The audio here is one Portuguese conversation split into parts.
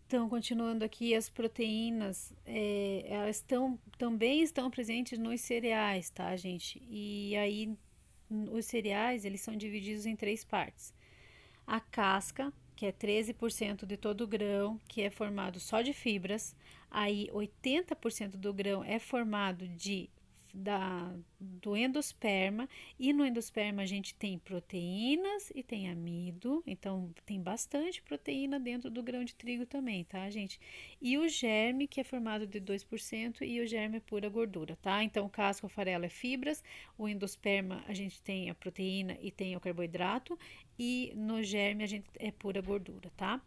Então, continuando aqui, as proteínas, elas também estão presentes nos cereais, tá, gente? E aí, os cereais, eles são divididos em três partes. A casca, que é 13% de todo o grão, que é formado só de fibras. Aí, 80% do grão é formado do endosperma, e no endosperma a gente tem proteínas e tem amido, então tem bastante proteína dentro do grão de trigo também, tá, gente? E o germe, que é formado de 2%, e o germe é pura gordura, tá? Então, o casca, o farelo é fibras, o endosperma a gente tem a proteína e tem o carboidrato, e no germe a gente é pura gordura, tá?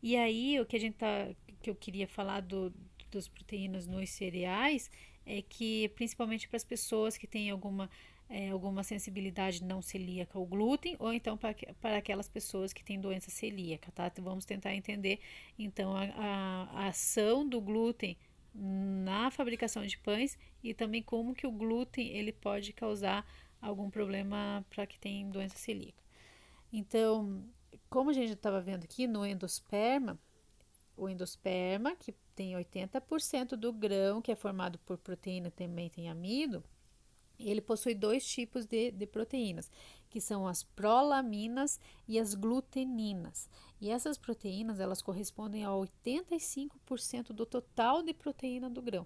E aí, o que a gente tá, que eu queria falar dos proteínas nos cereais é que, principalmente para as pessoas que têm alguma sensibilidade não celíaca ao glúten, ou então para aquelas pessoas que têm doença celíaca, tá? Então, vamos tentar entender, então, a ação do glúten na fabricação de pães e também como que o glúten ele pode causar algum problema para que tem doença celíaca. Então, como a gente estava vendo aqui no endosperma, o endosperma, que tem 80% do grão, que é formado por proteína, também tem amido, ele possui dois tipos de proteínas, que são as prolaminas e as gluteninas. E essas proteínas, elas correspondem a 85% do total de proteína do grão,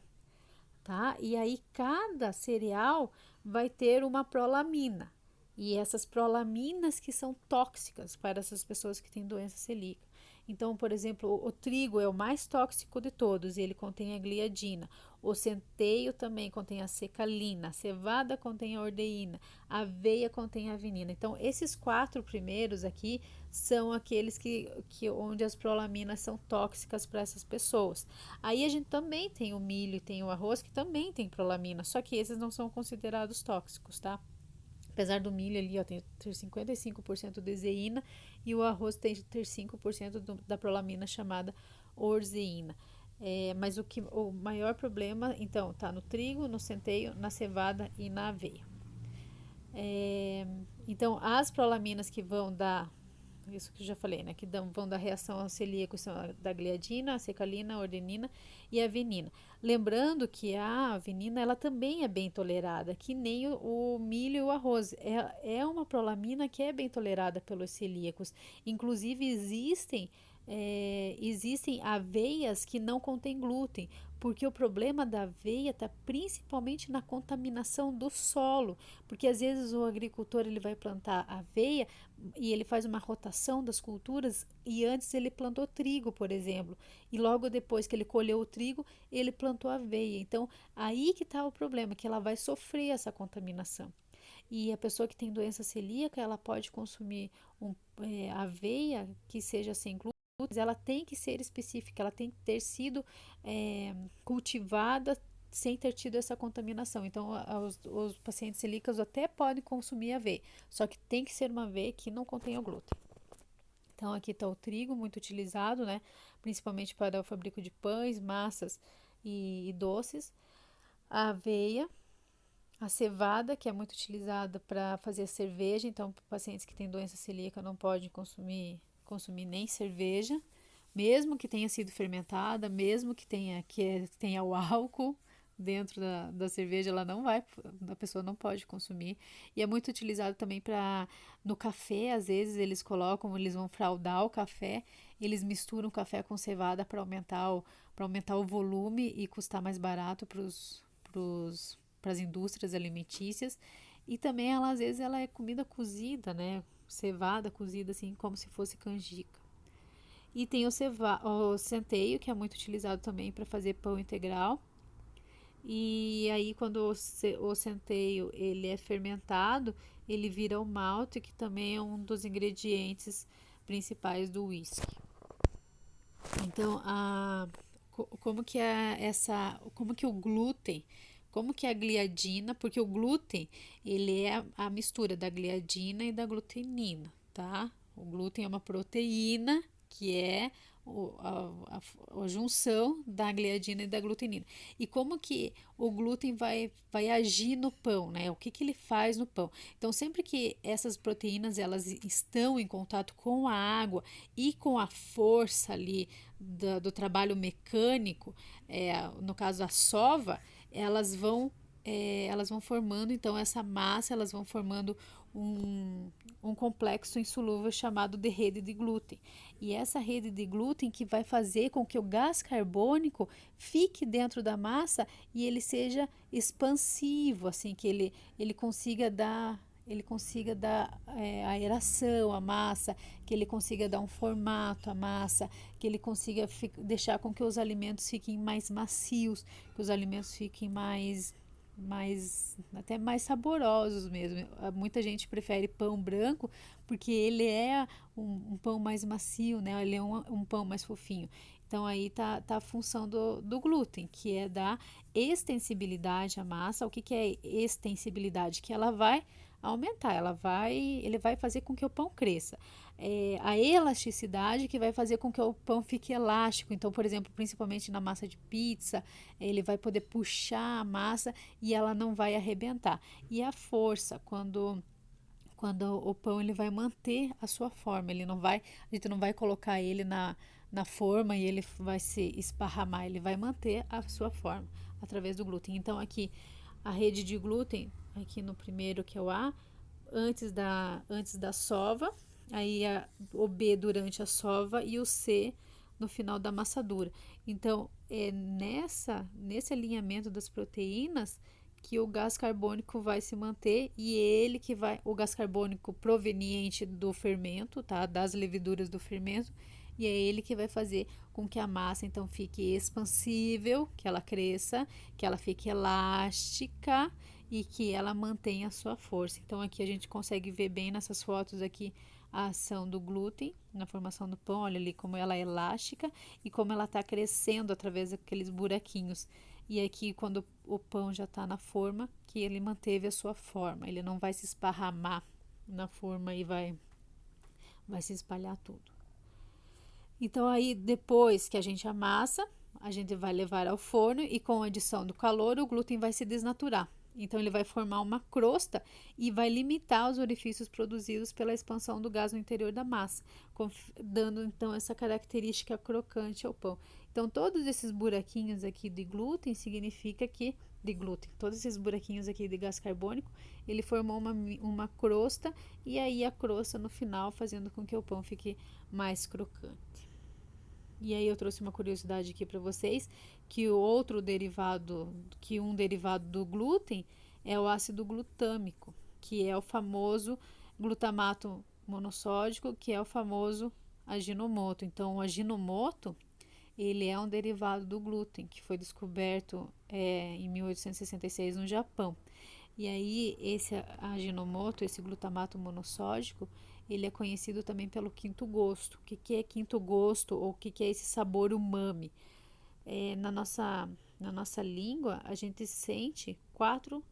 tá? E aí cada cereal vai ter uma prolamina. E essas prolaminas que são tóxicas para essas pessoas que têm doença celíaca. Então, por exemplo, o trigo é o mais tóxico de todos e ele contém a gliadina. O centeio também contém a secalina, a cevada contém a ordeína, a aveia contém a avenina. Então, esses quatro primeiros aqui são aqueles onde as prolaminas são tóxicas para essas pessoas. Aí a gente também tem o milho e tem o arroz que também tem prolamina, só que esses não são considerados tóxicos, tá? Apesar do milho ali, ó, ter 55% de zeína e o arroz ter 5% da prolamina chamada orzeína. Mas o maior problema, então, tá no trigo, no centeio, na cevada e na aveia. Então, as prolaminas que vão dar isso que eu já falei, né? Vão dar reação ao celíaco são a da gliadina, a secalina, a ordenina e a avenina. Lembrando que a avenina ela também é bem tolerada, que nem o milho e o arroz. É uma prolamina que é bem tolerada pelos celíacos. Inclusive existem aveias que não contêm glúten, porque o problema da aveia está principalmente na contaminação do solo, porque às vezes o agricultor ele vai plantar aveia e ele faz uma rotação das culturas e antes ele plantou trigo, por exemplo, e logo depois que ele colheu o trigo, ele plantou aveia. Então, aí que está o problema, que ela vai sofrer essa contaminação. E a pessoa que tem doença celíaca, ela pode consumir aveia que seja sem glúten, mas ela tem que ser específica, ela tem que ter sido cultivada sem ter tido essa contaminação. Então, os pacientes celíacos até podem consumir aveia, só que tem que ser uma aveia que não contenha o glúten. Então, aqui está o trigo, muito utilizado, né? Principalmente para o fabrico de pães, massas e doces. A aveia, a cevada, que é muito utilizada para fazer cerveja. Então, pacientes que têm doença celíaca não podem consumir nem cerveja, mesmo que tenha sido fermentada, mesmo que tenha o álcool dentro da cerveja, a pessoa não pode consumir. E é muito utilizado também para no café, às vezes eles vão fraldar o café, eles misturam café com cevada para aumentar o volume e custar mais barato para as indústrias alimentícias. E também às vezes ela é comida cozida, né? Cevada cozida assim como se fosse canjica. E tem o centeio, que é muito utilizado também para fazer pão integral. E aí, quando o centeio ele é fermentado, ele vira o malte, que também é um dos ingredientes principais do whisky. Então, como que o glúten, como que a gliadina, porque o glúten, ele é a mistura da gliadina e da glutenina, tá? O glúten é uma proteína que é a junção da gliadina e da glutenina. E como que o glúten vai agir no pão, né? O que que ele faz no pão? Então, sempre que essas proteínas elas estão em contato com a água e com a força ali do trabalho mecânico, no caso a sova, elas vão elas vão formando então essa massa, elas vão formando um, um complexo insolúvel chamado de rede de glúten. E essa rede de glúten que vai fazer com que o gás carbônico fique dentro da massa e ele seja expansivo, assim, que ele consiga dar aeração à massa, que ele consiga dar um formato à massa, que ele consiga deixar com que os alimentos fiquem mais macios, que os alimentos fiquem até mais saborosos mesmo. Muita gente prefere pão branco porque ele é um pão mais macio, né? Ele é um pão mais fofinho. Então aí tá a função do glúten, que é dar extensibilidade à massa. O que é extensibilidade? Que ela vai aumentar, ele vai fazer com que o pão cresça. A elasticidade que vai fazer com que o pão fique elástico. Então, por exemplo, principalmente na massa de pizza, ele vai poder puxar a massa e ela não vai arrebentar. E a força, quando o pão ele vai manter a sua forma, a gente não vai colocar ele na forma e ele vai se esparramar, ele vai manter a sua forma através do glúten. Então aqui a rede de glúten, aqui no primeiro que é o A, antes da sova, aí o B durante a sova e o C no final da amassadura. Então, nesse alinhamento das proteínas que o gás carbônico vai se manter e o gás carbônico proveniente do fermento, tá? Das leveduras do fermento, e é ele que vai fazer com que a massa então fique expansível, que ela cresça, que ela fique elástica e que ela mantenha a sua força. Então aqui a gente consegue ver bem nessas fotos aqui a ação do glúten na formação do pão, olha ali como ela é elástica e como ela está crescendo através daqueles buraquinhos. E aqui quando o pão já está na forma, que ele manteve a sua forma, ele não vai se esparramar na forma e vai se espalhar tudo. Então aí depois que a gente amassa, a gente vai levar ao forno e com a adição do calor o glúten vai se desnaturar. Então ele vai formar uma crosta e vai limitar os orifícios produzidos pela expansão do gás no interior da massa, dando então essa característica crocante ao pão. Então todos esses buraquinhos aqui de glúten significa que todos esses buraquinhos aqui de gás carbônico, ele formou uma crosta e aí a crosta no final fazendo com que o pão fique mais crocante. E aí eu trouxe uma curiosidade aqui para vocês, que um derivado do glúten é o ácido glutâmico, que é o famoso glutamato monossódico, que é o famoso aginomoto. Então, o aginomoto, ele é um derivado do glúten, que foi descoberto em 1866 no Japão. E aí, esse aginomoto, esse glutamato monossódico, ele é conhecido também pelo quinto gosto. O que é quinto gosto ou o que é esse sabor umami? Na nossa língua, a gente sente 4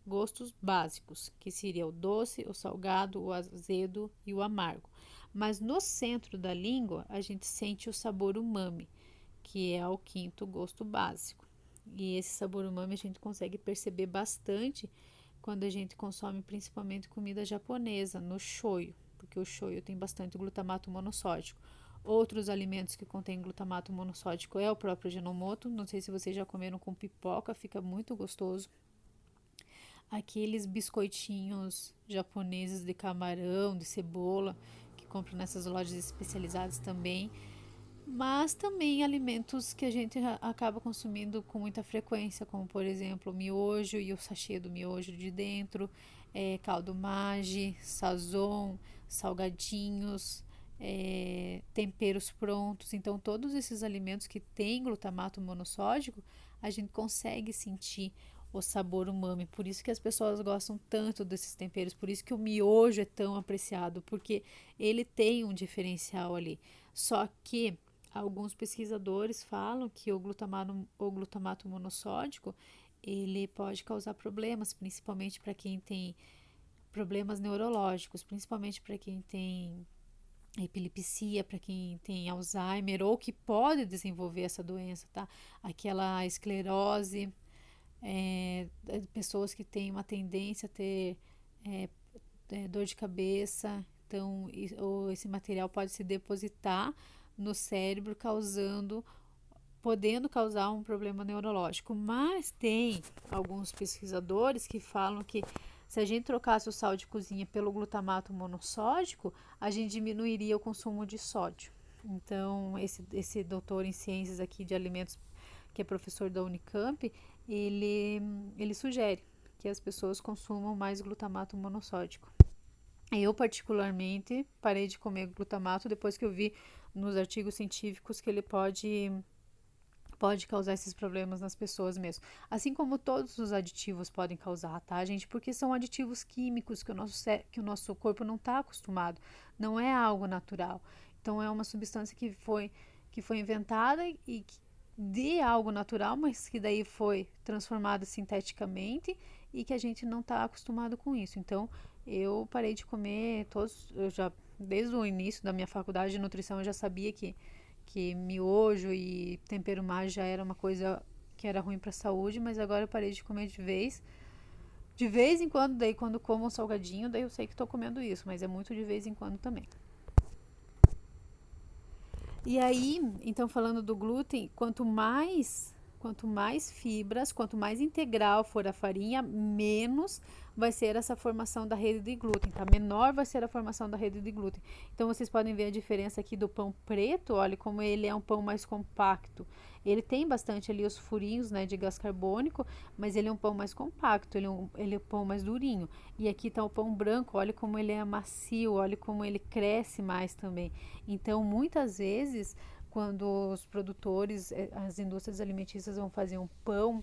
gostos básicos, que seria o doce, o salgado, o azedo e o amargo. Mas no centro da língua, a gente sente o sabor umami, que é o quinto gosto básico. E esse sabor umami a gente consegue perceber bastante quando a gente consome principalmente comida japonesa, no shoyu, porque o shoyu tem bastante glutamato monossódico. Outros alimentos que contêm glutamato monossódico é o próprio aginomoto. Não sei se vocês já comeram com pipoca, fica muito gostoso. Aqueles biscoitinhos japoneses de camarão, de cebola, que compram nessas lojas especializadas também. Mas também alimentos que a gente acaba consumindo com muita frequência, como por exemplo o miojo e o sachê do miojo de dentro, caldo Maggi, sazon, salgadinhos, temperos prontos. Então, todos esses alimentos que têm glutamato monossódico, a gente consegue sentir o sabor umami. Por isso que as pessoas gostam tanto desses temperos, por isso que o miojo é tão apreciado, porque ele tem um diferencial ali. Só que alguns pesquisadores falam que o glutamato monossódico ele pode causar problemas, principalmente para quem tem problemas neurológicos, principalmente para quem tem A epilepsia para quem tem Alzheimer ou que pode desenvolver essa doença, tá? Aquela esclerose, pessoas que têm uma tendência a ter é, dor de cabeça, então ou esse material pode se depositar no cérebro, podendo causar um problema neurológico. Mas tem alguns pesquisadores que falam que se a gente trocasse o sal de cozinha pelo glutamato monossódico, a gente diminuiria o consumo de sódio. Então, esse doutor em ciências aqui de alimentos, que é professor da Unicamp, ele sugere que as pessoas consumam mais glutamato monossódico. Eu, particularmente, parei de comer glutamato depois que eu vi nos artigos científicos que ele pode causar esses problemas nas pessoas mesmo. Assim como todos os aditivos podem causar, tá, gente? Porque são aditivos químicos que o nosso corpo não está acostumado. Não é algo natural. Então, é uma substância que foi inventada e de algo natural, mas que daí foi transformada sinteticamente e que a gente não está acostumado com isso. Então, eu parei de comer desde o início da minha faculdade de nutrição, eu já sabia que miojo e tempero maggi já era uma coisa que era ruim para a saúde, mas agora eu parei de comer de vez. De vez em quando, daí quando como um salgadinho, daí eu sei que estou comendo isso, mas é muito de vez em quando também. E aí, então falando do glúten, quanto mais fibras, quanto mais integral for a farinha, menos vai ser essa formação da rede de glúten, tá? Menor vai ser a formação da rede de glúten. Então vocês podem ver a diferença aqui do pão preto, olha como ele é um pão mais compacto. Ele tem bastante ali os furinhos, né, de gás carbônico, mas ele é um pão mais compacto, ele é um pão mais durinho. E aqui tá o pão branco, olha como ele é macio, olha como ele cresce mais também. Então, muitas vezes, quando os produtores, as indústrias alimentícias vão fazer um pão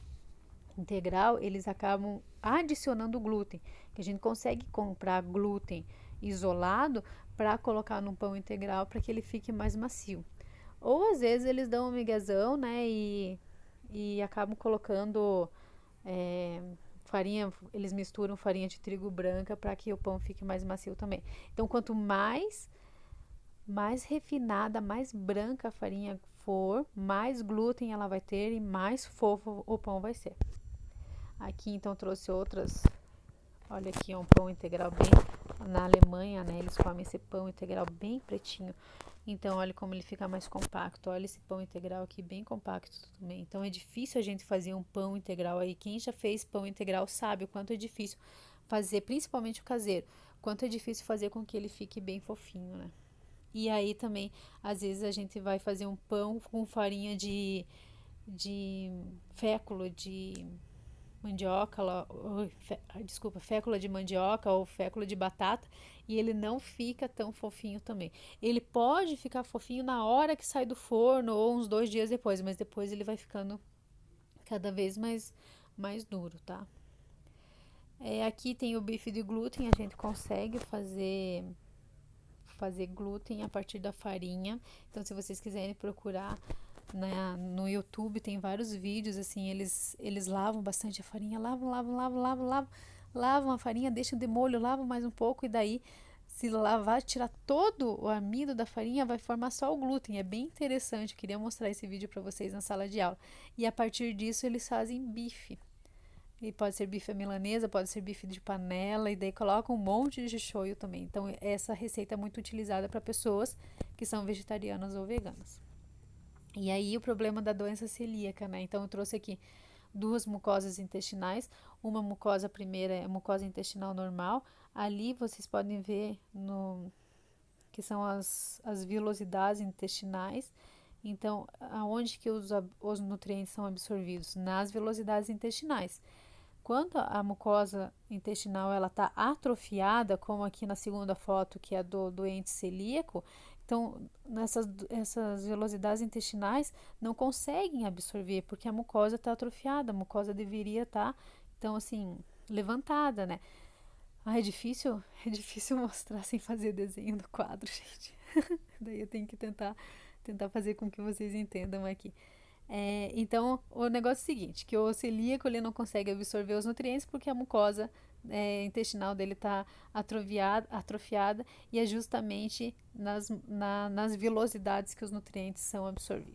integral, eles acabam adicionando glúten, que a gente consegue comprar glúten isolado para colocar no pão integral para que ele fique mais macio. Ou às vezes eles dão um miguezão, né, e acabam colocando é, farinha, eles misturam farinha de trigo branca para que o pão fique mais macio também. Então, quanto mais refinada, mais branca a farinha for, mais glúten ela vai ter e mais fofo o pão vai ser. Aqui então trouxe outras. Olha aqui, um pão integral bem. Na Alemanha, né? Eles comem esse pão integral bem pretinho. Então, olha como ele fica mais compacto. Olha esse pão integral aqui, bem compacto também. Então, é difícil a gente fazer um pão integral aí. Quem já fez pão integral sabe o quanto é difícil fazer, principalmente o caseiro. Quanto é difícil fazer com que ele fique bem fofinho, né? E aí também, às vezes a gente vai fazer um pão com farinha de fécula de mandioca, desculpa, fécula de mandioca ou fécula de batata, e ele não fica tão fofinho também. Ele pode ficar fofinho na hora que sai do forno ou uns 2 dias depois, mas depois ele vai ficando cada vez mais duro, tá? Aqui tem o bife de glúten, a gente consegue fazer glúten a partir da farinha. Então, se vocês quiserem procurar no YouTube, tem vários vídeos, assim, eles lavam bastante a farinha, lavam a farinha, deixam de molho, lavam mais um pouco e daí, se lavar, tirar todo o amido da farinha, vai formar só o glúten. É bem interessante, queria mostrar esse vídeo para vocês na sala de aula. E a partir disso, eles fazem bife. E pode ser bife à milanesa, pode ser bife de panela, e daí coloca um monte de shoyu também. Então, essa receita é muito utilizada para pessoas que são vegetarianas ou veganas. E aí, o problema da doença celíaca, né? Então, eu trouxe aqui 2 mucosas intestinais. Uma mucosa, a primeira é a mucosa intestinal normal. Ali vocês podem ver que são as vilosidades intestinais. Então, aonde que os nutrientes são absorvidos? Nas vilosidades intestinais. Quando a mucosa intestinal ela está atrofiada, como aqui na segunda foto, que é do doente celíaco, então essas velocidades intestinais não conseguem absorver, porque a mucosa está atrofiada, a mucosa deveria estar, então assim, levantada, né? É difícil, é difícil mostrar sem fazer desenho no quadro, gente. Daí eu tenho que tentar fazer com que vocês entendam aqui. Então, o negócio é o seguinte, que o celíaco ele não consegue absorver os nutrientes porque a mucosa intestinal dele está atrofiada e é justamente nas velocidades que os nutrientes são absorvidos.